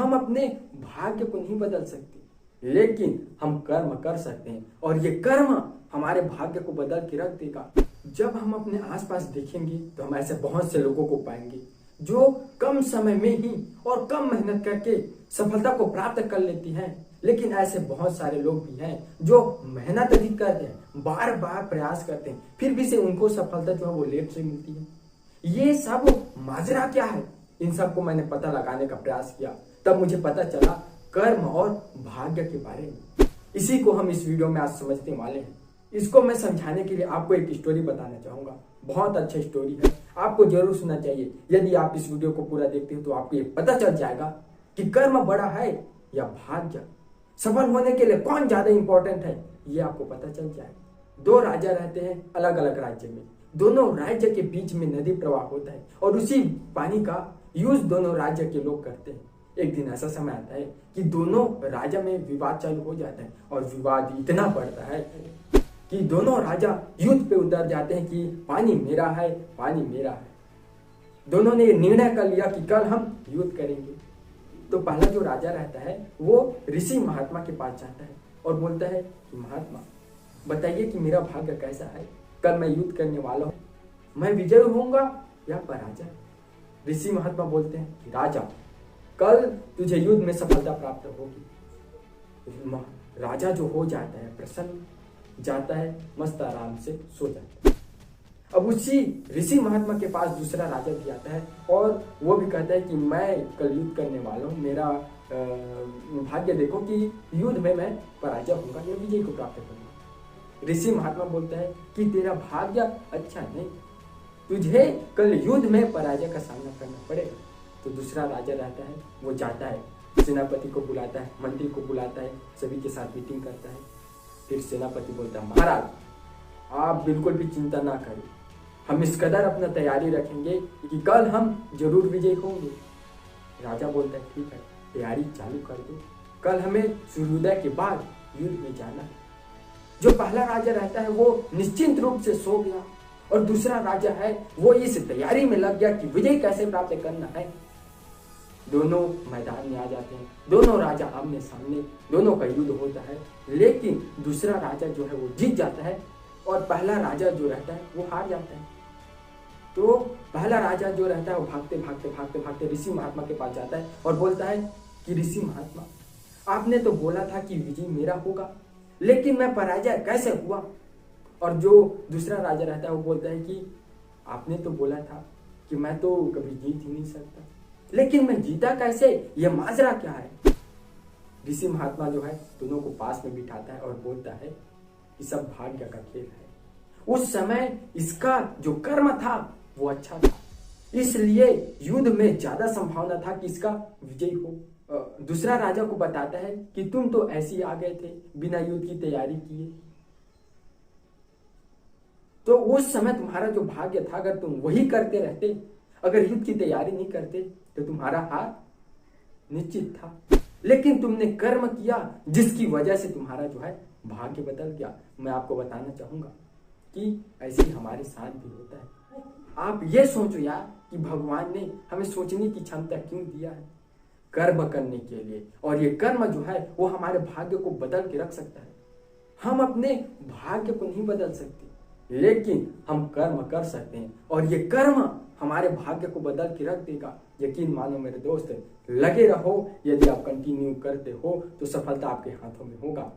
हम अपने भाग्य को नहीं बदल सकते, लेकिन हम कर्म कर सकते हैं और ये कर्म हमारे भाग्य को बदल के रख देगा। जब हम अपने आसपास देखेंगे तो हम ऐसे बहुत से लोगों को पाएंगे जो कम समय में ही और कम मेहनत करके सफलता को प्राप्त कर लेती हैं, लेकिन ऐसे बहुत सारे लोग भी हैं जो मेहनत अधिक करते हैं, बार बार प्रयास करते हैं, फिर भी से उनको सफलता जो है वो लेट से मिलती है। ये सब माजरा क्या है, इन सब को मैंने पता लगाने का प्रयास किया, तब मुझे पता चला कर्म और भाग्य के बारे में। इसी को हम इस वीडियो में आज समझने वाले हैं। इसको मैं समझाने के लिए आपको एक स्टोरी बताना चाहूंगा। बहुत अच्छा स्टोरी है, आपको जरूर सुनना चाहिए। यदि आप इस वीडियो को पूरा देखते हो तो आपको ये पता चल जाएगा कि कर्म बड़ा है या भाग्य। सफल होने के लिए कौन ज्यादा इंपॉर्टेंट है, ये आपको पता चल जाएगा। दो राजा रहते हैं अलग अलग राज्य में। दोनों राज्य के बीच में नदी प्रवाह होता है और उसी पानी का यूज दोनों राज्य के लोग करते हैं। एक दिन ऐसा समय आता है कि दोनों राज्य में विवाद चालू हो जाता है और विवाद इतना बढ़ता है कि दोनों राजा युद्ध पे उतर जाते हैं कि पानी मेरा है, पानी मेरा है। दोनों ने निर्णय कर लिया कि कल हम युद्ध करेंगे। तो पहला जो राजा रहता है वो ऋषि महात्मा के पास जाता है और बोलता है कि महात्मा बताइए कि मेरा भाग्य कैसा है, कल मैं युद्ध करने वाला हूँ, मैं विजय होऊंगा या पराजय। ऋषि महात्मा बोलते हैं कि राजा कल तुझे युद्ध में सफलता प्राप्त होगी। राजा जो हो जाता है प्रसन्न, जाता है मस्त आराम से सो जाता है। अब उसी ऋषि महात्मा के पास दूसरा राजा भी आता है और वो भी कहता है कि मैं कल युद्ध करने वाला हूँ, मेरा भाग्य देखो कि युद्ध में मैं पराजय होऊंगा या विजय को प्राप्त करूंगा। ऋषि महात्मा बोलता है कि तेरा भाग्य अच्छा नहीं, तुझे कल युद्ध में पराजय का सामना करना पड़ेगा। तो दूसरा राजा रहता है, वो जाता है, सेनापति को बुलाता है, मंत्री को बुलाता है, सभी के साथ मीटिंग करता है। फिर सेनापति बोलता है महाराज आप बिल्कुल भी चिंता ना करें, हम इस कदर अपना तैयारी रखेंगे कि कल हम जरूर विजय होंगे। राजा बोलता है ठीक है, तैयारी चालू कर दो, कल हमें सूर्योदय के बाद युद्ध में जाना है। जो पहला राजा रहता है वो निश्चिंत रूप से सो गया और दूसरा राजा है वो इस तैयारी में लग गया कि विजय कैसे प्राप्त करना है। दोनों मैदान में आ जाते हैं, दोनों राजा आमने सामने, दोनों का युद्ध होता है, लेकिन दूसरा राजा जो है वो जीत जाता है और पहला राजा जो रहता है वो हार जाता है। तो पहला राजा जो रहता है वो भागते भागते भागते भागते ऋषि महात्मा के पास जाता है और बोलता है कि ऋषि महात्मा आपने तो बोला था कि विजय मेरा होगा, लेकिन मैं पराजय कैसे हुआ। और जो दूसरा राजा रहता है वो बोलता है कि आपने तो बोला था कि मैं तो कभी जीत ही नहीं सकता, लेकिन मैं जीता कैसे, ये माजरा क्या है। ऋषि महात्मा जो है दोनों को पास में बिठाता है और बोलता है कि सब भाग्य का खेल है। उस समय इसका जो कर्म था वो अच्छा था, इसलिए युद्ध में ज्यादा संभावना था कि इसका विजय हो। दूसरा राजा को बताता है कि तुम तो ऐसे ही आ गए थे बिना युद्ध की तैयारी किए, तो उस समय तुम्हारा जो भाग्य था अगर तुम वही करते रहते, अगर युद्ध की तैयारी नहीं करते तो तुम्हारा हार निश्चित था, लेकिन तुमने कर्म किया जिसकी वजह से तुम्हारा जो है भाग्य बदल गया। मैं आपको बताना चाहूंगा कि ऐसे ही हमारे साथ भी होता है। आप ये सोचो यार कि भगवान ने हमें सोचने की क्षमता क्यों दिया है, कर्म करने के लिए, और ये कर्म जो है वो हमारे भाग्य को बदल के रख सकता है। हम अपने भाग्य को नहीं बदल सकते, लेकिन हम कर्म कर सकते हैं और ये कर्म हमारे भाग्य को बदल के रख देगा। यकीन मानो मेरे दोस्त, लगे रहो, यदि आप कंटिन्यू करते हो तो सफलता आपके हाथों में होगा।